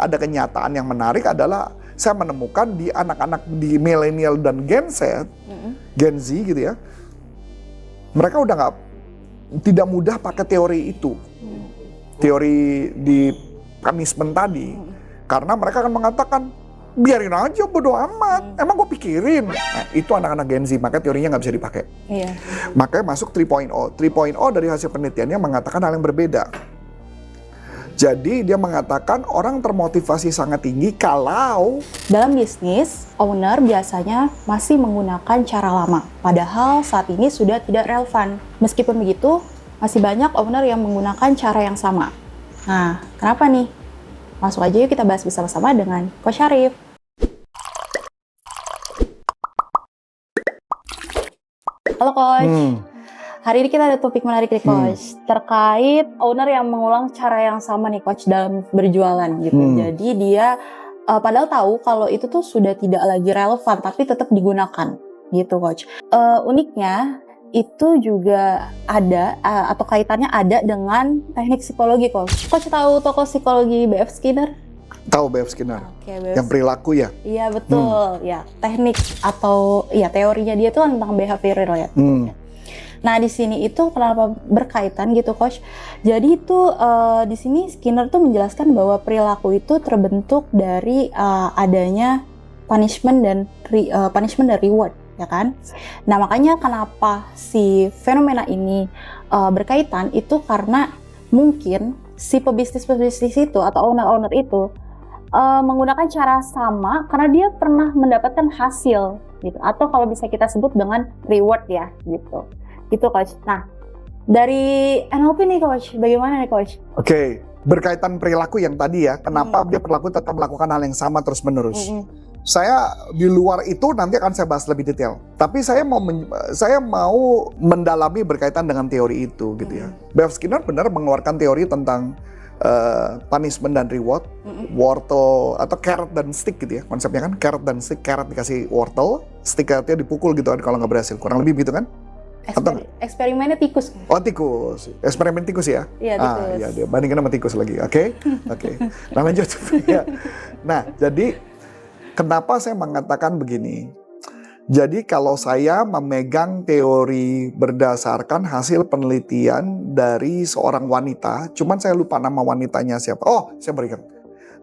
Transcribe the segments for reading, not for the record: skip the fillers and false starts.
ada kenyataan yang menarik adalah saya menemukan di anak-anak di milenial dan Gen Z, Gen Z gitu ya, mereka udah tidak mudah pakai teori itu, teori di punishment tadi, karena mereka akan mengatakan biarin aja bodo amat, emang gue pikirin. Nah, itu anak-anak Gen Z, maka teorinya nggak bisa dipakai. Iya. Makanya masuk 3.0. 3.0 dari hasil penelitiannya mengatakan hal yang berbeda. Jadi dia mengatakan orang termotivasi sangat tinggi kalau Dalam bisnis, owner biasanya masih menggunakan cara lama, padahal saat ini sudah tidak relevan. Meskipun begitu, masih banyak owner yang menggunakan cara yang sama. Nah, kenapa nih? Langsung aja yuk kita bahas bersama-sama dengan Coach Syarif. Halo Coach. Hari ini kita ada topik menarik nih Coach, terkait owner yang mengulang cara yang sama nih Coach dalam berjualan gitu. Jadi dia padahal tahu kalau itu tuh sudah tidak lagi relevan tapi tetap digunakan gitu Coach. Uniknya itu juga ada atau kaitannya ada dengan teknik psikologi Coach. Coach tahu tokoh psikologi B.F. Skinner? tahu B.F. Skinner, Oke, yang perilaku ya. Iya betul, ya teknik atau ya teorinya dia tuh tentang behavioral ya. Nah di sini itu kenapa berkaitan gitu Coach? Jadi itu di sini Skinner tuh menjelaskan bahwa perilaku itu terbentuk dari adanya punishment dan reward, ya kan? Nah makanya kenapa si fenomena ini berkaitan itu karena mungkin si pebisnis itu atau owner itu menggunakan cara sama karena dia pernah mendapatkan hasil gitu, atau kalau bisa kita sebut dengan reward ya gitu. Gitu Coach. Nah, dari NLP nih Coach, bagaimana nih Coach? Oke, berkaitan perilaku yang tadi ya, kenapa dia perilaku tetap melakukan hal yang sama terus menerus. Saya di luar itu nanti akan saya bahas lebih detail. Tapi saya mau mendalami berkaitan dengan teori itu gitu ya. B.F. Skinner benar mengeluarkan teori tentang punishment dan reward, wortel atau carrot dan stick gitu ya. Konsepnya kan carrot dan stick, carrot dikasih wortel, sticknya dipukul gitu kan kalau nggak berhasil. Kurang lebih gitu kan? Eksperimennya tikus. Oh tikus, eksperimen tikus ya? Iya tikus. Iya dia bandingkan sama tikus lagi, oke? Nah lanjut. Ya. Nah jadi kenapa saya mengatakan begini? Jadi kalau saya memegang teori berdasarkan hasil penelitian dari seorang wanita, cuman saya lupa nama wanitanya siapa. Oh saya berikan.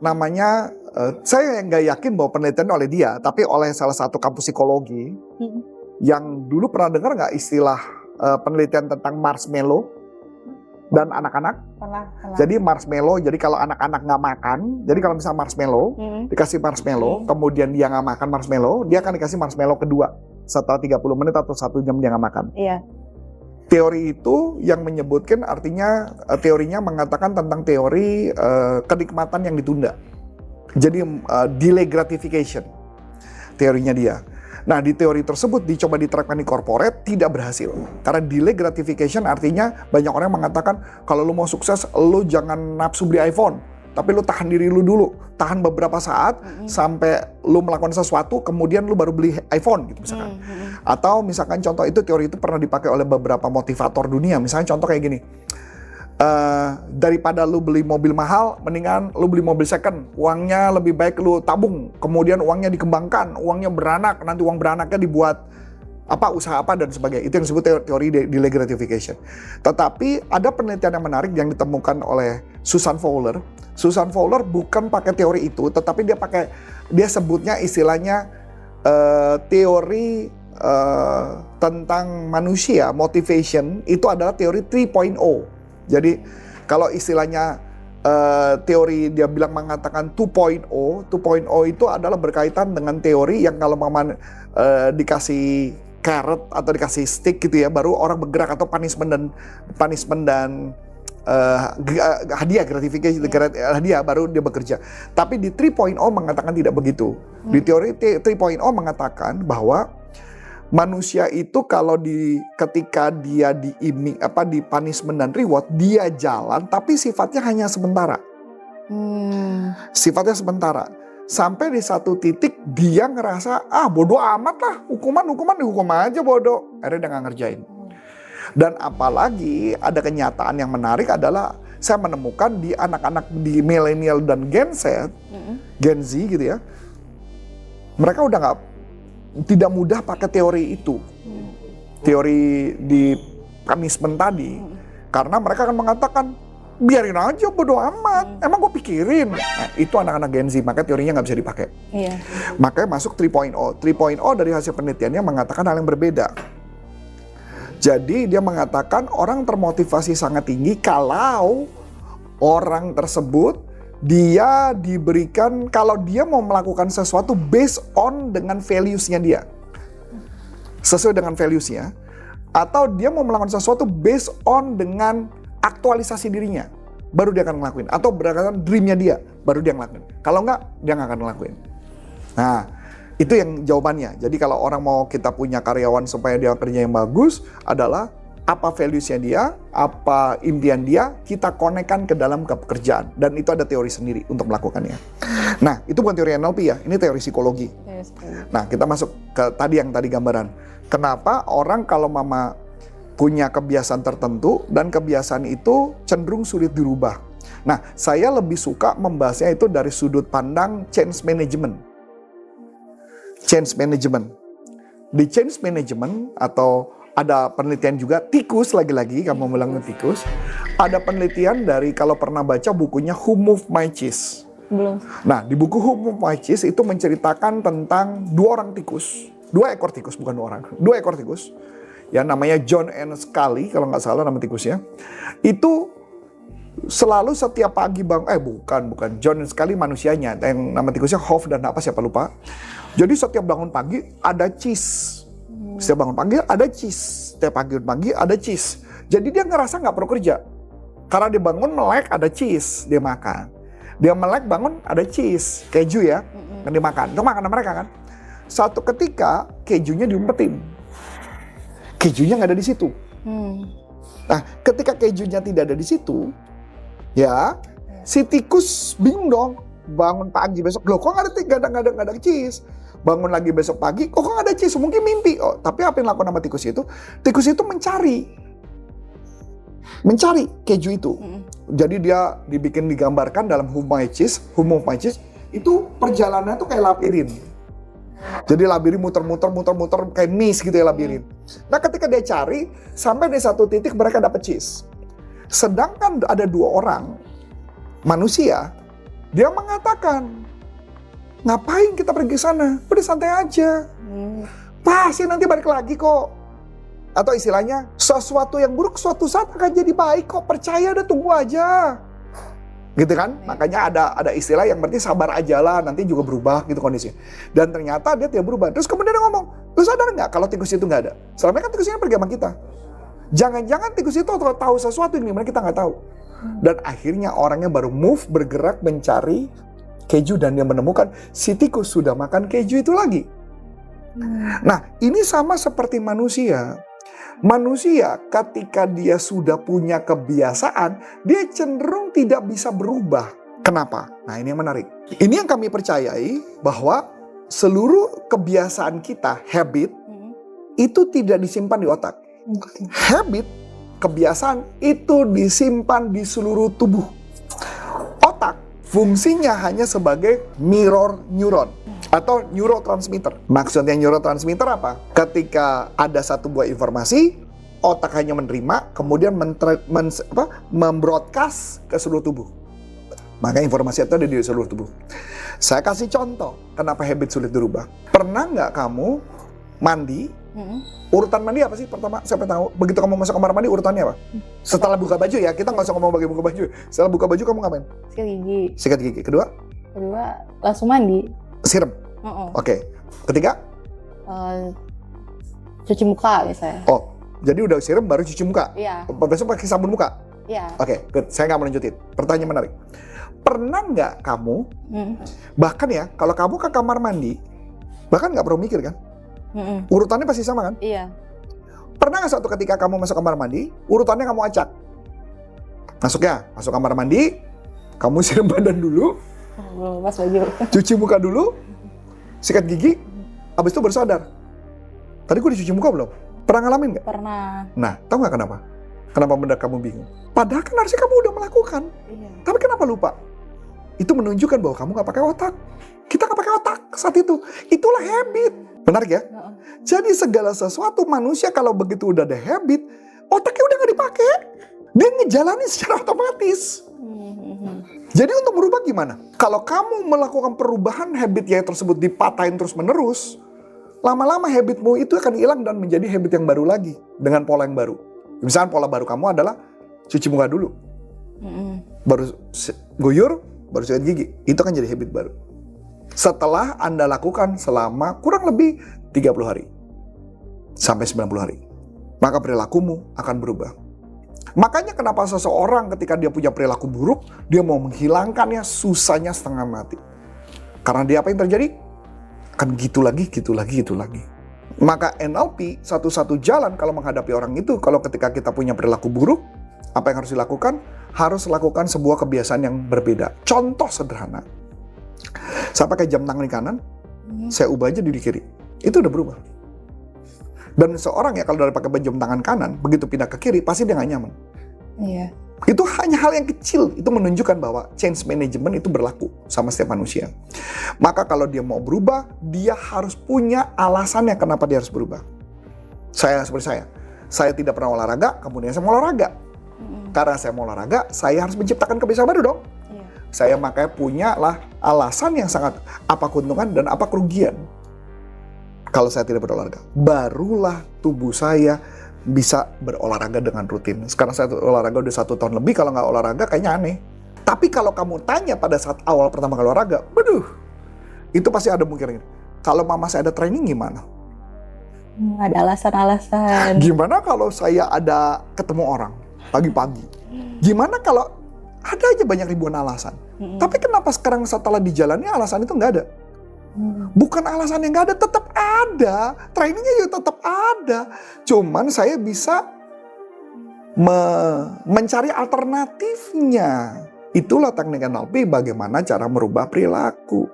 Namanya, saya nggak yakin bahwa penelitian oleh dia, tapi oleh salah satu kampus psikologi. Yang dulu pernah dengar nggak istilah penelitian tentang marshmallow dan anak-anak? Pernah. Jadi marshmallow, jadi kalau anak-anak nggak makan, jadi kalau misalnya marshmallow, dikasih marshmallow, kemudian dia nggak makan marshmallow, dia akan dikasih marshmallow kedua setelah 30 menit atau 1 jam dia nggak makan. Iya. Teori itu yang menyebutkan artinya, teorinya mengatakan tentang teori kenikmatan yang ditunda. Jadi delay gratification, teorinya dia. Nah di teori tersebut dicoba diterapkan di corporate, tidak berhasil. Karena delay gratification artinya banyak orang mengatakan kalau lu mau sukses, lu jangan nafsu beli iPhone. Tapi lu tahan diri lu dulu, tahan beberapa saat sampai lu melakukan sesuatu, kemudian lu baru beli iPhone gitu misalkan. Atau misalkan contoh itu, teori itu pernah dipakai oleh beberapa motivator dunia. Misalnya contoh kayak gini. Daripada lu beli mobil mahal, mendingan lu beli mobil second. Uangnya lebih baik lu tabung, kemudian uangnya dikembangkan, uangnya beranak, nanti uang beranaknya dibuat usaha apa dan sebagainya. Itu yang disebut teori delay gratification. Tetapi ada penelitian yang menarik yang ditemukan oleh Susan Fowler. Susan Fowler bukan pakai teori itu, tetapi dia sebutnya istilahnya teori tentang manusia, motivation, itu adalah teori 3.0. Jadi kalau istilahnya teori dia bilang mengatakan 2.0 itu adalah berkaitan dengan teori yang kalau dikasih carrot atau dikasih stick gitu ya, baru orang bergerak, atau punishment dan hadiah, gratification, hadiah, baru dia bekerja. Tapi di 3.0 mengatakan tidak begitu. Di teori 3.0 mengatakan bahwa manusia itu kalau ketika dia di punishment dan reward, dia jalan tapi sifatnya hanya sementara. Sifatnya sementara. Sampai di satu titik dia ngerasa, bodoh amat lah, hukuman dihukum aja bodoh. Akhirnya dia nggak ngerjain. Dan apalagi ada kenyataan yang menarik adalah saya menemukan di anak-anak di milenial dan Gen Z, Gen Z gitu ya, mereka udah tidak mudah pakai teori itu, teori di punishment tadi, karena mereka akan mengatakan, biarin aja bodo amat, emang gue pikirin. Nah, itu anak-anak Gen Z, makanya teorinya nggak bisa dipakai. Iya. Makanya masuk 3.0. 3.0 dari hasil penelitiannya mengatakan hal yang berbeda. Jadi dia mengatakan orang termotivasi sangat tinggi kalau orang tersebut dia diberikan, kalau dia mau melakukan sesuatu based on dengan values-nya dia. Sesuai dengan values-nya. Atau dia mau melakukan sesuatu based on dengan aktualisasi dirinya. Baru dia akan ngelakuin. Atau berdasarkan dream-nya dia. Baru dia ngelakuin. Kalau enggak, dia nggak akan ngelakuin. Nah, itu yang jawabannya. Jadi kalau orang mau kita punya karyawan supaya dia kerja yang bagus, adalah apa values-nya dia, apa impian dia, kita konekkan ke dalam pekerjaan. Dan itu ada teori sendiri untuk melakukannya. Nah, itu bukan teori NLP ya, ini teori psikologi. Nah, kita masuk ke tadi yang tadi gambaran. Kenapa orang kalau mama punya kebiasaan tertentu dan kebiasaan itu cenderung sulit dirubah. Nah, saya lebih suka membahasnya itu dari sudut pandang change management. Change management. Di change management atau ada penelitian juga tikus, lagi-lagi kamu bilang tikus. Ada penelitian dari, kalau pernah baca bukunya Who Moved My Cheese. Belum. Nah, di buku Who Moved My Cheese itu menceritakan tentang dua ekor tikus, bukan dua orang. Dua ekor tikus. Ya, namanya John and Scully, kalau nggak salah nama tikusnya. Itu selalu setiap pagi bukan John and Scully manusianya. Yang nama tikusnya Hoff dan apa siapa lupa. Jadi setiap bangun pagi ada cheese. Setiap bangun pagi ada cheese. Setiap pagi ada cheese. Jadi dia ngerasa nggak perlu kerja. Karena dia bangun melek ada cheese, dia makan. Dia melek bangun ada cheese, keju ya, yang dimakan. Itu makanan mereka kan. Satu ketika kejunya diumpetin. Kejunya nggak ada di situ. Nah, ketika kejunya tidak ada di situ, ya si tikus bingung dong. Bangun pagi besok, loh kok nggak ada cheese. Bangun lagi besok pagi, kok nggak ada cheese? Mungkin mimpi. Oh, tapi apa yang dilakukan sama tikus itu? Tikus itu mencari keju itu. Jadi dia digambarkan dalam Who Moved My Cheese itu perjalanannya tuh kayak labirin. Jadi labirin muter-muter kayak maze gitu ya labirin. Nah, ketika dia cari sampai di satu titik mereka dapat cheese. Sedangkan ada dua orang manusia, dia mengatakan, ngapain kita pergi ke sana? Udah santai aja. Pasti nanti balik lagi kok. Atau istilahnya, sesuatu yang buruk suatu saat akan jadi baik kok. Percaya, udah tunggu aja. Gitu kan? Makanya ada istilah yang berarti sabar aja lah, nanti juga berubah gitu kondisinya. Dan ternyata dia tidak berubah. Terus kemudian dia ngomong, lu sadar nggak kalau tikus itu nggak ada? Selama kan tikusnya pergi sama kita. Jangan-jangan tikus itu tahu sesuatu yang dimana kita nggak tahu. Dan akhirnya orangnya baru bergerak mencari keju dan dia menemukan si tikus sudah makan keju itu lagi. Nah, ini sama seperti manusia. Manusia ketika dia sudah punya kebiasaan, dia cenderung tidak bisa berubah. Kenapa? Nah, ini yang menarik. Ini yang kami percayai bahwa seluruh kebiasaan kita, habit, itu tidak disimpan di otak. Habit, kebiasaan itu disimpan di seluruh tubuh. Otak fungsinya hanya sebagai mirror neuron atau neurotransmitter. Maksudnya neurotransmitter apa? Ketika ada satu buah informasi, otak hanya menerima, kemudian membroadcast ke seluruh tubuh. Maka informasi itu ada di seluruh tubuh. Saya kasih contoh, kenapa habit sulit dirubah. Pernah nggak kamu mandi? Urutan mandi apa sih pertama? Siapa tahu? Begitu kamu masuk kamar mandi urutannya apa? Setelah buka baju ya, kita nggak usah ngomong bagi buka baju. Setelah buka baju kamu ngapain? Sikat gigi. Sikat gigi. Kedua Langsung mandi. Siram. Oke. Ketiga? Cuci muka biasanya. Oh, jadi udah siram baru cuci muka? Iya. Besok pakai sabun muka? Iya. Oke, good. Saya nggak mau lanjutin. Pertanyaan menarik. Pernah nggak kamu, bahkan ya, kalau kamu ke kamar mandi, bahkan nggak perlu mikir kan? Urutannya pasti sama kan? Iya. Pernah nggak suatu ketika kamu masuk kamar mandi, urutannya kamu acak? Masuk kamar mandi, kamu siram badan dulu, Lepas baju. cuci muka dulu, sikat gigi, habis itu baru sadar. Tadi gue dicuci muka belum? Pernah ngalamin nggak? Pernah. Nah, tahu nggak kenapa? Kenapa mendadak kamu bingung? Padahal kan harusnya kamu udah melakukan. Iya. Tapi kenapa lupa? Itu menunjukkan bahwa kamu nggak pakai otak. Kita nggak pakai otak saat itu. Itulah habit. Benar ya? Jadi segala sesuatu manusia kalau begitu udah ada habit, otaknya udah nggak dipakai. Dia ngejalanin secara otomatis. Jadi untuk merubah gimana? Kalau kamu melakukan perubahan habit yang tersebut dipatahin terus menerus, lama-lama habitmu itu akan hilang dan menjadi habit yang baru lagi dengan pola yang baru. Misalnya pola baru kamu adalah cuci muka dulu, baru guyur, baru sikat gigi. Itu kan jadi habit baru. Setelah Anda lakukan selama kurang lebih 30 hari sampai 90 hari, maka perilakumu akan berubah. Makanya kenapa seseorang ketika dia punya perilaku buruk, dia mau menghilangkannya susahnya setengah mati. Karena dia apa yang terjadi? Kan gitu lagi. Maka NLP satu-satu jalan kalau menghadapi orang itu, kalau ketika kita punya perilaku buruk, apa yang harus dilakukan? Harus lakukan sebuah kebiasaan yang berbeda. Contoh sederhana. Saya pakai jam tangan di kanan, saya ubah aja di kiri. Itu udah berubah. Dan seorang ya kalau dari pakai jam tangan kanan, begitu pindah ke kiri, pasti dia nggak nyaman. Iya. Itu hanya hal yang kecil, itu menunjukkan bahwa change management itu berlaku sama setiap manusia. Maka kalau dia mau berubah, dia harus punya alasannya kenapa dia harus berubah. Seperti saya tidak pernah olahraga, kemudian saya mau olahraga. Karena saya mau olahraga, saya harus menciptakan kebiasaan baru dong. Iya. Saya makanya punya lah alasan yang sangat apa keuntungan dan apa kerugian. Kalau saya tidak berolahraga, barulah tubuh saya bisa berolahraga dengan rutin. Sekarang saya olahraga udah 1 tahun lebih, kalau nggak olahraga kayaknya aneh. Tapi kalau kamu tanya pada saat awal pertama kali olahraga, itu pasti ada mungkin gini. Kalau mama saya ada training gimana? Ada alasan-alasan. Gimana kalau saya ada ketemu orang pagi-pagi? Gimana kalau ada aja banyak ribuan alasan? Tapi kenapa sekarang setelah dijalani alasan itu nggak ada? Bukan alasan yang nggak ada, tetap ada. Trainingnya juga tetap ada. Cuman saya bisa mencari alternatifnya. Itulah teknik NLP, bagaimana cara merubah perilaku.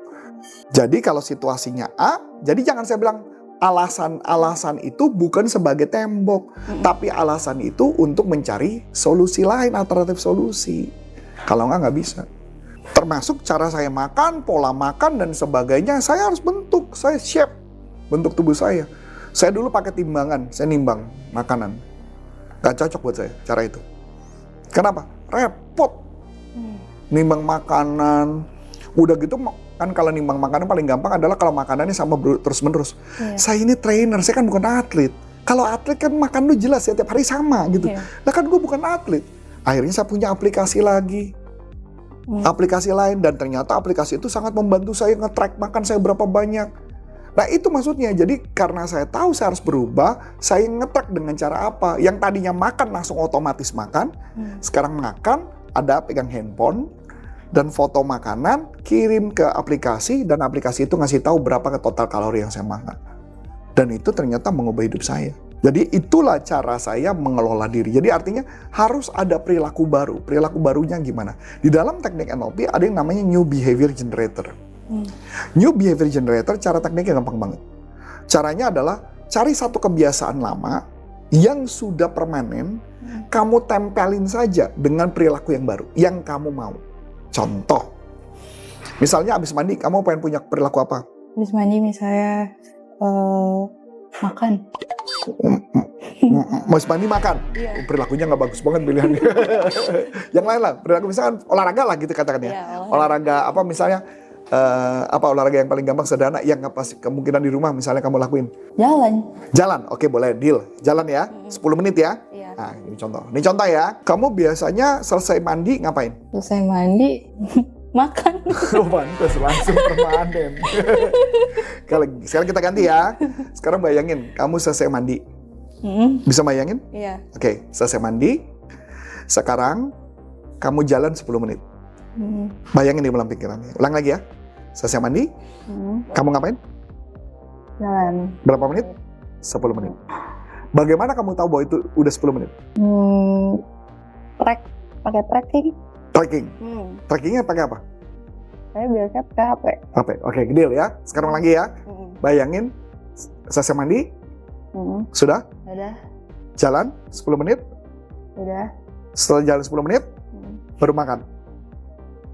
Jadi kalau situasinya A, jadi jangan saya bilang alasan-alasan itu bukan sebagai tembok. Tapi alasan itu untuk mencari solusi lain, alternatif solusi. Kalau nggak bisa. Termasuk cara saya makan, pola makan dan sebagainya, saya harus bentuk, saya shape bentuk tubuh saya. Saya dulu pakai timbangan, saya nimbang makanan. Gak cocok buat saya cara itu. Kenapa? Repot. Nimbang makanan. Udah gitu kan kalau nimbang makanan paling gampang adalah kalau makanannya sama terus-menerus. Saya ini trainer, saya kan bukan atlet. Kalau atlet kan makan lu jelas ya tiap hari sama gitu. Nah kan gue bukan atlet. Akhirnya saya punya aplikasi lagi. Aplikasi lain, dan ternyata aplikasi itu sangat membantu saya nge-track makan saya berapa banyak. Nah itu maksudnya, jadi karena saya tahu saya harus berubah, saya nge-track dengan cara apa. Yang tadinya makan langsung otomatis makan, sekarang makan, ada pegang handphone, dan foto makanan, kirim ke aplikasi, dan aplikasi itu ngasih tahu berapa total kalori yang saya makan. Dan itu ternyata mengubah hidup saya. Jadi itulah cara saya mengelola diri. Jadi artinya harus ada perilaku baru. Perilaku barunya gimana? Di dalam teknik NLP ada yang namanya New Behavior Generator. New Behavior Generator cara tekniknya gampang banget. Caranya adalah cari satu kebiasaan lama yang sudah permanen, kamu tempelin saja dengan perilaku yang baru, yang kamu mau. Contoh, misalnya abis mandi, kamu pengen punya perilaku apa? Habis mandi misalnya makan. Mas mandi makan, perilakunya nggak bagus banget pilihannya. Yang lain lah, perilaku misalkan olahraga lah gitu katakan ya. Olahraga apa misalnya, apa olahraga yang paling gampang sederhana yang nggak pasti kemungkinan di rumah misalnya kamu lakuin? Jalan, oke boleh deal. Jalan ya, 10 menit ya. Nah ini contoh ya. Kamu biasanya selesai mandi ngapain? Selesai mandi makan. Oh pantas langsung permanen. Sekarang kita ganti ya. Sekarang bayangin kamu selesai mandi. Bisa bayangin? Iya. Oke, selesai mandi. Sekarang kamu jalan 10 menit. Bayangin di dalam pikirannya. Ulang lagi ya. Selesai mandi. Kamu ngapain? Jalan. Berapa menit? 10 menit. Bagaimana kamu tahu bahwa itu udah 10 menit? Pakai tracking. Tracking. Trackingnya pakai apa? Saya biasanya pakai HP. HP. Oke, deal ya. Sekarang lagi ya. Bayangin selesai mandi. Sudah? Udah. Jalan 10 menit. Udah. Setelah jalan 10 menit, baru makan.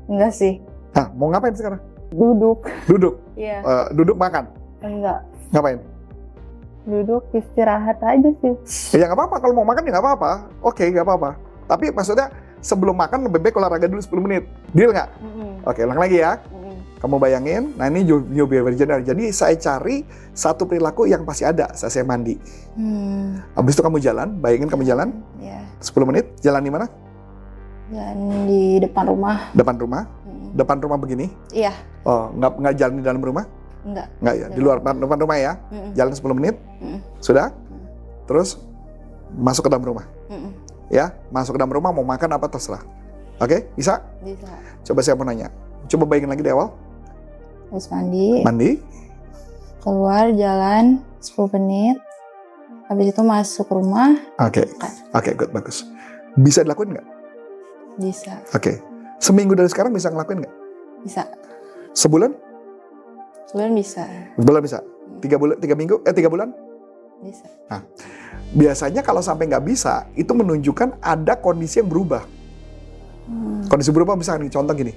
Enggak sih. Nah, mau ngapain sekarang? Duduk. Duduk. Iya. Duduk makan. Enggak. Ngapain? Duduk istirahat aja sih. Ya nggak apa-apa, kalau mau makan ya nggak apa-apa. Oke, nggak apa-apa. Tapi maksudnya sebelum makan lebih baik olahraga dulu 10 menit. Deal nggak? Oke, ulang lagi ya. Kamu bayangin, nah ini new behavior general. Jadi saya cari satu perilaku yang pasti ada saat saya mandi. Habis itu kamu jalan, bayangin kamu jalan. Iya. 10 menit, jalan di mana? Jalan di depan rumah. Depan rumah. Depan rumah begini. Iya. Oh, nggak jalan di dalam rumah? Enggak. Nggak ya, di luar depan rumah ya. Jalan 10 menit. Sudah? Terus masuk ke dalam rumah. Ya, masuk ke dalam rumah mau makan apa terserah. Oke, bisa? Bisa. Coba saya mau nanya. Coba bayangin lagi di awal. Habis mandi. Mandi. Keluar jalan 10 menit. Habis itu masuk rumah. Oke, good, bagus. Bisa dilakuin nggak? Bisa. Oke. Seminggu dari sekarang bisa ngelakuin nggak? Bisa. Sebulan? Sebulan bisa. Sebulan bisa. 3 bulan, 3 minggu, 3 bulan? Bisa. Nah, biasanya kalau sampai nggak bisa, itu menunjukkan ada kondisi yang berubah. Kondisi berubah misalnya nih, contoh gini.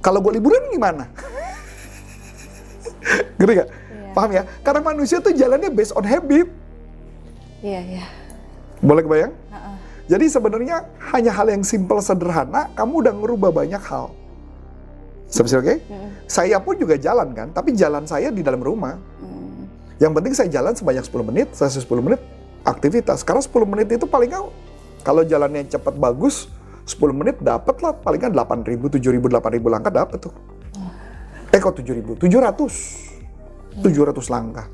Kalau gue liburan gimana? Ngerti gak? Iya. Paham ya? Karena manusia tuh jalannya based on habit. Iya, iya. Boleh kebayang? Jadi sebenarnya hanya hal yang simple sederhana, kamu udah ngerubah banyak hal. Sebesar oke? Saya pun juga jalan kan, tapi jalan saya di dalam rumah. Yang penting saya jalan sebanyak 10 menit, saya 10 menit aktivitas. Karena 10 menit itu paling kalau jalannya cepat bagus, 10 menit dapat lah paling kan 8.000, 7.000, 8.000 langkah dapat tuh. Kok 7.000? 700 langkah.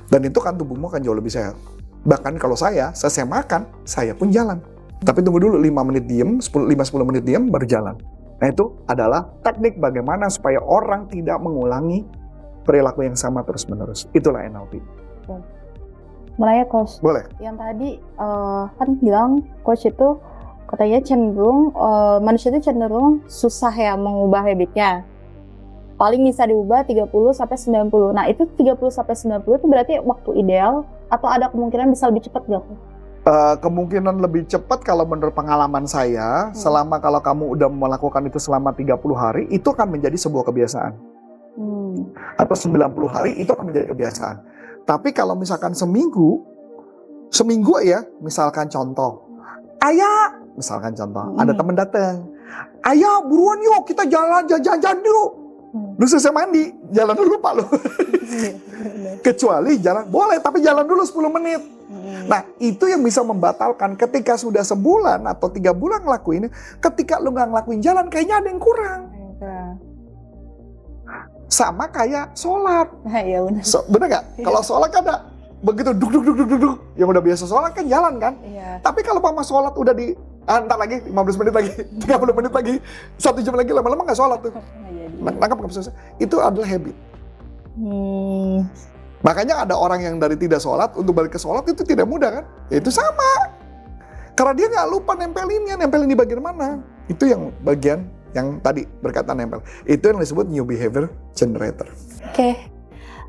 Dan itu kan tubuhmu akan jauh lebih sehat. Bahkan kalau saya makan, saya pun jalan. Tapi tunggu dulu 5 menit diem, 5-10 menit diem baru jalan. Nah itu adalah teknik bagaimana supaya orang tidak mengulangi perilaku yang sama terus-menerus. Itulah NLP. Mulai ya, Coach. Boleh. Yang tadi kan bilang Coach itu katanya cenderung manusia itu cenderung susah ya mengubah habitnya. Paling bisa diubah 30-90. Nah, itu 30-90 itu berarti waktu ideal atau ada kemungkinan bisa lebih cepat nggak? Kemungkinan lebih cepat kalau menurut pengalaman saya, selama kalau kamu udah melakukan itu selama 30 hari, itu akan menjadi sebuah kebiasaan. Atau 90 hari, itu akan menjadi kebiasaan. Tapi kalau misalkan seminggu ya, misalkan contoh, ayah, misalkan contoh, ada teman datang, ayah buruan yuk, kita jalan yuk. Lu selesai mandi, jalan dulu Pak lu. Kecuali jalan, boleh tapi jalan dulu 10 menit. Nah itu yang bisa membatalkan ketika sudah sebulan atau 3 bulan ngelakuin. Ketika lu gak ngelakuin jalan kayaknya ada yang kurang. Sama kayak sholat. Iya benar. Bener gak? Kalau sholat kan ada begitu duk. Yang udah biasa sholat kan jalan kan? Iya. Tapi kalau Mama sholat udah di ntar lagi 15 menit lagi, 30 menit lagi, 1 jam lagi, lama-lama gak sholat tuh. Nangkap nggak bisa? Itu adalah habit. Makanya ada orang yang dari tidak sholat untuk balik ke sholat itu tidak mudah kan? Ya itu sama. Karena dia nggak lupa nempelin di bagian mana. Itu yang bagian yang tadi berkaitan nempel. Itu yang disebut new behavior generator.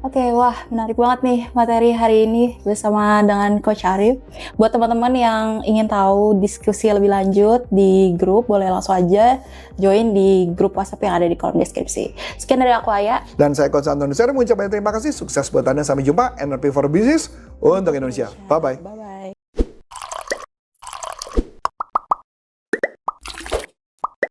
Oke, wah menarik banget nih materi hari ini bersama dengan Coach Arif. Buat teman-teman yang ingin tahu diskusi lebih lanjut di grup, boleh langsung aja join di grup WhatsApp yang ada di kolom deskripsi. Sekian dari aku, Aya. Dan saya Coach Antoni. Saya mengucapkan terima kasih, sukses buat Anda. Sampai jumpa, NLP for Business untuk Indonesia. Bye-bye.